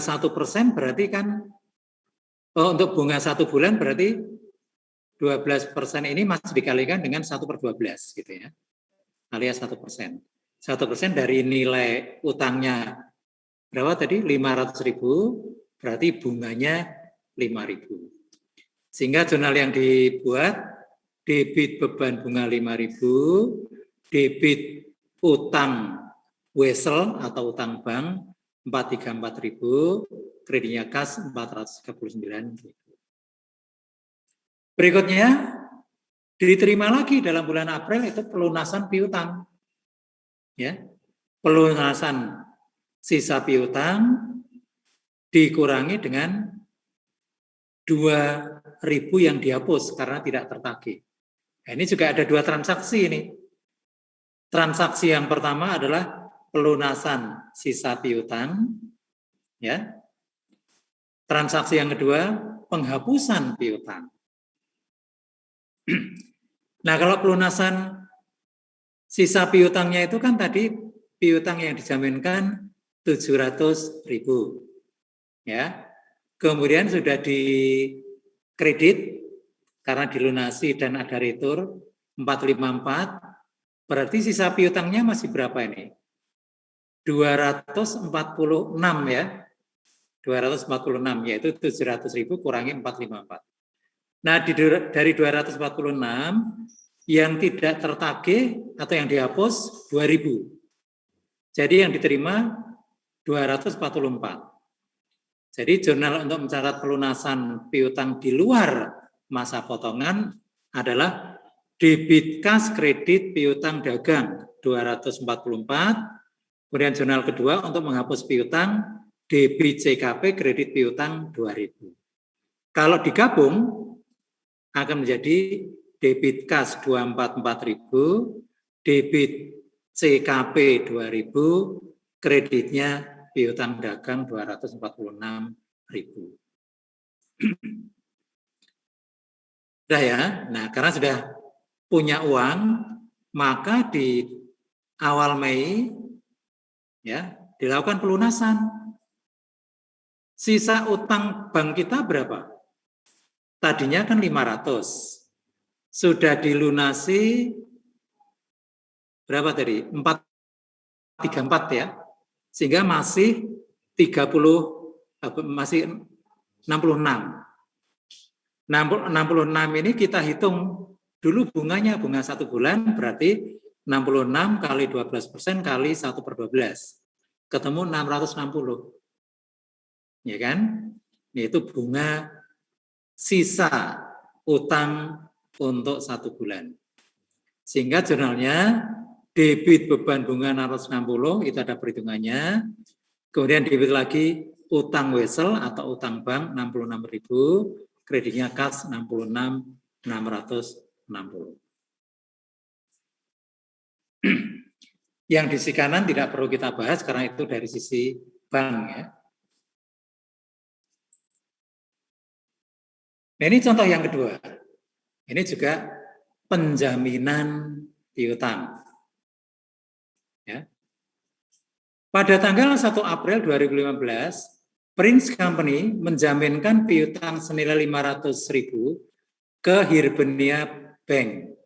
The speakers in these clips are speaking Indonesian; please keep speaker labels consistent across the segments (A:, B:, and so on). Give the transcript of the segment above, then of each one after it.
A: 1% berarti kan, untuk bunga 1 bulan berarti 12% ini masih dikalikan dengan 1/12 gitu ya, alias 1%. 1% dari nilai utangnya berapa tadi? 500.000, berarti bunganya 5.000. Sehingga jurnal yang dibuat, debit beban bunga 5.000, debit utang wesel atau utang bank 434.000, kreditnya kas 439.000. Berikutnya diterima lagi dalam bulan April itu pelunasan piutang. Ya. Pelunasan sisa piutang dikurangi dengan 2.000 yang dihapus karena tidak tertagih. Nah, ini juga ada 2 transaksi ini. Transaksi yang pertama adalah pelunasan sisa piutang, ya. Transaksi yang kedua penghapusan piutang. Nah, kalau pelunasan sisa piutangnya itu kan tadi piutang yang dijaminkan 700.000, ya. Kemudian sudah dikredit karena dilunasi dan ada retur 454, berarti sisa piutangnya masih berapa ini? 246 ya. 246 yaitu 700.000 kurangi 454. Nah, dari 246 yang tidak tertagih atau yang dihapus 2.000. Jadi yang diterima 244. Jadi jurnal untuk mencatat pelunasan piutang di luar masa potongan adalah debit kas kredit piutang dagang 244. Kemudian jurnal kedua untuk menghapus piutang debit CKP kredit piutang 2.000. Kalau digabung akan menjadi debit kas 244.000, debit CKP 2.000, kreditnya piutang dagang 246.000. Sudah ya. Nah, karena sudah punya uang, maka di awal Mei ya dilakukan pelunasan. Sisa utang bank kita berapa? Tadinya kan 500. Sudah dilunasi berapa tadi? 434 ya. Sehingga masih 66. 66 ini kita hitung dulu bunganya, bunga 1 bulan berarti 66 kali 12% kali 1/12. Ketemu 660. Ya kan? Yaitu bunga sisa utang untuk 1 bulan. Sehingga jurnalnya debit beban bunga 660 itu ada perhitungannya. Kemudian debit lagi utang wesel atau utang bank 66.000, kreditnya kas 66.660. Yang di sisi kanan tidak perlu kita bahas karena itu dari sisi bank ya. Nah, ini contoh yang kedua. Ini juga penjaminan piutang. Ya. Pada tanggal 1 April 2015, Prince Company menjaminkan piutang senilai 500.000 ke Hirbenia Bank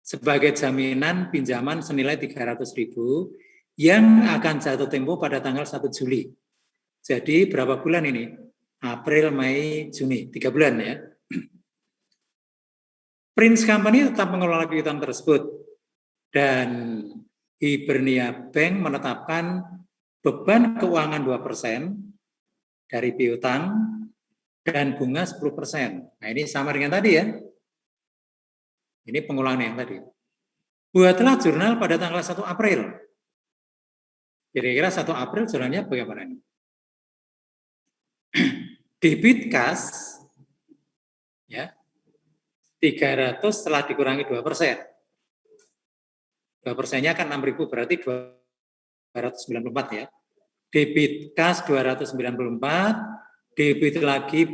A: sebagai jaminan pinjaman senilai 300.000 yang akan jatuh tempo pada tanggal 1 Juli. Jadi berapa bulan ini? April, Mei, Juni, 3 bulan ya. Prince Company tetap mengelola piutang tersebut dan Hibernia Bank menetapkan beban keuangan 2% dari piutang dan bunga 10%. Nah, ini sama dengan tadi ya. Ini pengulangan yang tadi. Buatlah jurnal pada tanggal 1 April. Kira-kira 1 April jurnalnya bagaimana ini? Debit kas ya 300 setelah dikurangi 2%. 2%-nya kan 6.000 berarti 294 ya. Debit kas 294, debit lagi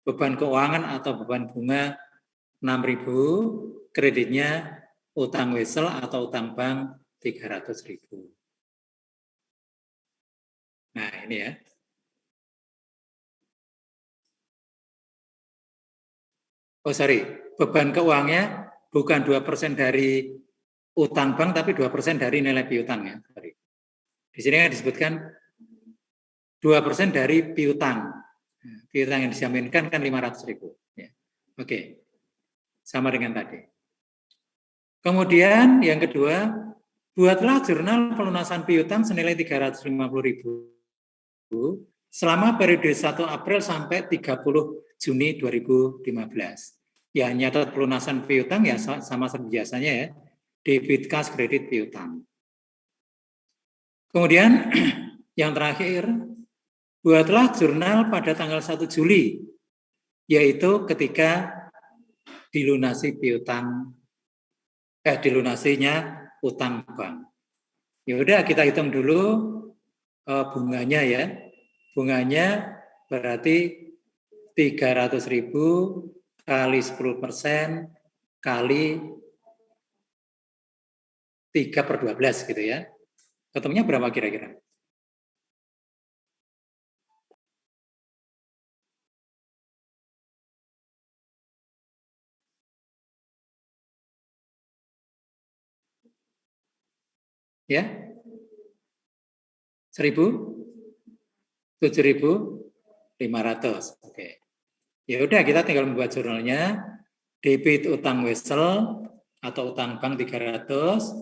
A: beban keuangan atau beban bunga 6.000, kreditnya utang wesel atau utang bank 300.000. Nah, ini ya. beban keuangannya bukan 2% dari utang bank, tapi 2% dari nilai piutang ya. Di sini kan disebutkan 2% dari piutang. Piutang yang dijaminkan kan 500.000. Ya. Oke, sama dengan tadi. Kemudian yang kedua, buatlah jurnal pelunasan piutang senilai 350.000 selama periode 1 April sampai 30 Juni 2015. Ya, nyatat pelunasan piutang ya sama seperti biasanya ya, debit kas kredit piutang. Kemudian yang terakhir, buatlah jurnal pada tanggal 1 Juli, yaitu ketika dilunasi piutang, dilunasinya utang bank. Ya udah kita hitung dulu bunganya ya. Bunganya berarti 300.000 kali 10% kali 3/12 gitu ya. Ketemunya berapa kira-kira? Ya? 7.500. Oke. Ya udah kita tinggal membuat jurnalnya. Debit utang wesel atau utang bank 300,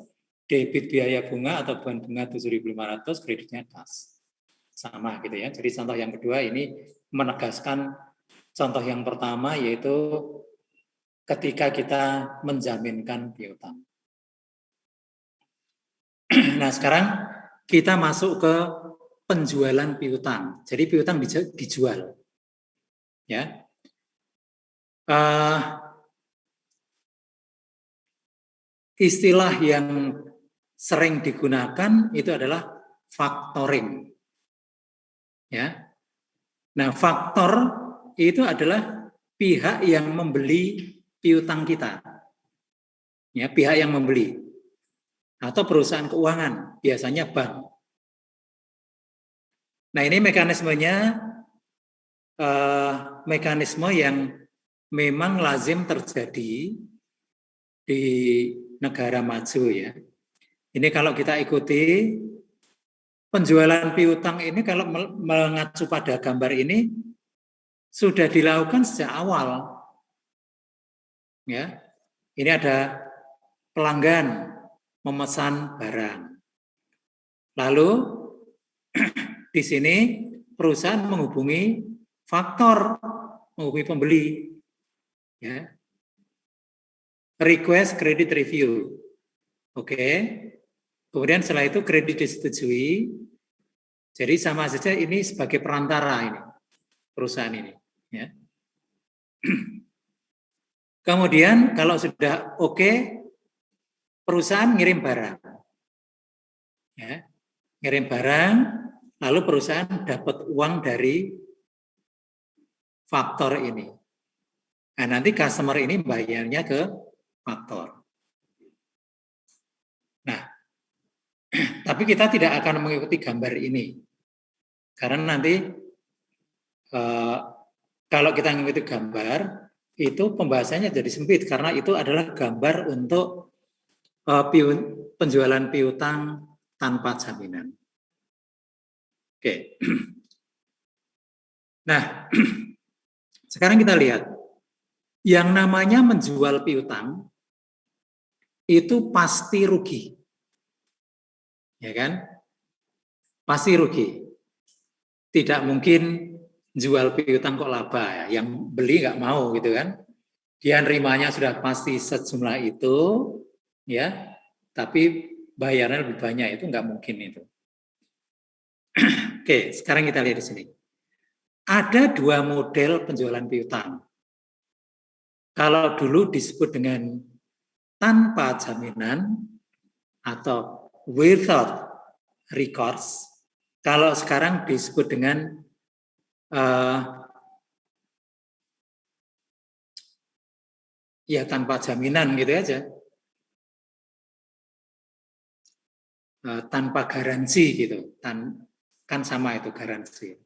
A: debit biaya bunga atau bahan bunga 7.500, kreditnya kas. Sama gitu ya. Jadi contoh yang kedua ini menegaskan contoh yang pertama yaitu ketika kita menjaminkan piutang. Nah, sekarang kita masuk ke penjualan piutang. Jadi piutang bisa dijual. Ya. Istilah yang sering digunakan itu adalah factoring. Ya. Nah, faktor itu adalah pihak yang membeli piutang kita. Ya, pihak yang membeli. Atau perusahaan keuangan, biasanya bank. Nah, ini mekanismenya mekanisme yang memang lazim terjadi di negara maju ya. Ini kalau kita ikuti penjualan piutang ini kalau mengacu pada gambar ini sudah dilakukan sejak awal. Ya. Ini ada pelanggan memesan barang. Lalu di sini perusahaan menghubungi faktor, menghubungi pembeli. Ya. Request credit review. Oke. Kemudian setelah itu kredit disetujui. Jadi sama saja ini sebagai perantara ini perusahaan ini. Ya. Kemudian kalau sudah oke, perusahaan ngirim barang. Ya. Ngirim barang, lalu perusahaan dapat uang dari faktor ini. Nah, nanti customer ini bayarnya ke faktor. Nah, tapi kita tidak akan mengikuti gambar ini. Karena nanti kalau kita mengikuti gambar, itu pembahasannya jadi sempit. Karena itu adalah gambar untuk penjualan piutang tanpa jaminan. Oke. Nah, sekarang kita lihat. Yang namanya menjual piutang itu pasti rugi. Ya kan? Pasti rugi. Tidak mungkin jual piutang kok laba ya. Yang beli nggak mau gitu kan. Dia nerimanya sudah pasti sejumlah itu, ya. Tapi bayarnya lebih banyak itu nggak mungkin itu. Oke, sekarang kita lihat di sini. Ada dua model penjualan piutang. Kalau dulu disebut dengan tanpa jaminan atau without recourse, kalau sekarang disebut dengan ya tanpa jaminan gitu aja, tanpa garansi gitu, kan sama itu garansi.